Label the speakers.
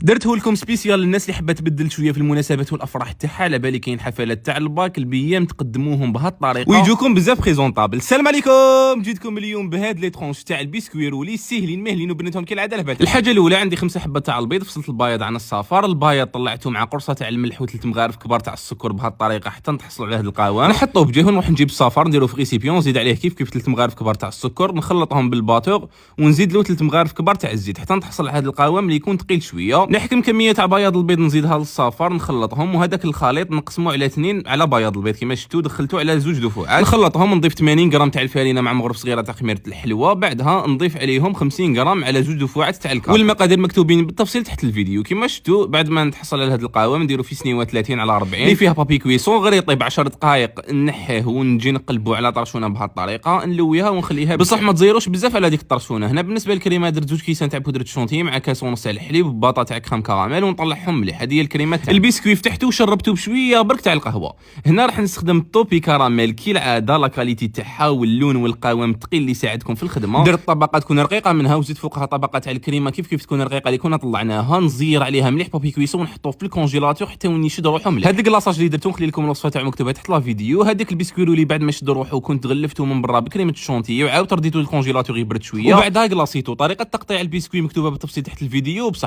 Speaker 1: درته لكم سبيسيال للناس اللي حابه تبدل شويه في المناسبات والافراح تاعها. على بالي كاين حفلات تاع الباك البيام تقدموهم بهذه الطريقه ويجوكم بزاف بريزونطابل. السلام عليكم، جيتكم اليوم بهاد لي ترونش تاع البسكوير ولي سهلين مهلين وبنتهم كالعاده لهبال. الحاجه الاولى عندي 5 حبات تاع البيض، فصلت البياض عن الصفار. البياض طلعته مع قرصه تاع الملح و3 مغارف كبار تاع السكر بهذه الطريقه حتى نحصلوا على هذا القوام. نحطوه بجهه نروح نجيب الصفار نديرو في ريسيبيون، نزيد عليه كيف 3 مغارف كبار تاع السكر، نخلطهم بالباتور ونزيد له 3 مغارف كبار تاع الزيت حتى نحصل على هذا القوام اللي يكون ثقيل شويه. نحكم كميه تاع بياض البيض نزيدها للصفار نخلطهم، وهذاك الخليط نقسموه على 2 على بياض البيض كما شفتوا دخلته على 2 دفعات. نخلطهم نضيف 80 غرام تاع الفارينه مع مغرف صغيره تاع خميره الحلوى، بعدها نضيف عليهم 50 غرام على 2 دفعات تاع الكاكاو، والمقادير مكتوبين بالتفصيل تحت الفيديو كما شفتوا. بعد ما نتحصل على هذا القوام نديرو في سنيوه 30 على 40 اللي فيها بابي كويسون، غير يطيب 10 دقائق نحيه ونجي نقلبوا على طرشونه بهذه الطريقه، نلويها ونخليها. بصح ما تزيروش بزاف على ديك الطرشونه. هنا بالنسبه للكريمه درت 2 كيسان تاع بودره الشونتي مع كاس ونص تاع الحليب وباطا تاع كريم كراميل ونطلعهم مليح. هذه هي الكريمه تاع البسكوي، فتحته وشربته بشويه برك تاع القهوه. هنا راح نستخدم الطوبي كراميل كالعاده، لا كاليتي تاعها واللون والقوام الثقيل اللي يساعدكم في الخدمه. درت طبقه تكون رقيقه منها وزيد فوقها طبقه تاع الكريمه كيف تكون رقيقه اللي كنا طلعناها. نزير عليها مليح بابي كويسون ونحطوه في الكونجيلاتور حتى وين يشد روحه مليح. هذيك لاصاج اللي درتو نخلي لكم الوصفه تاعو مكتوبه تحت لا فيديو. هذاك البسكويرو اللي بعد ما شد روحه كنت غلفته من برا بكريمه الشونتي وعاود رديته للكونجيلاتور يبرد شويه وبعدها قلاصيتو. طريقه تقطيع البسكوي مكتوبه بالتفصيل تحت الفيديو. بصح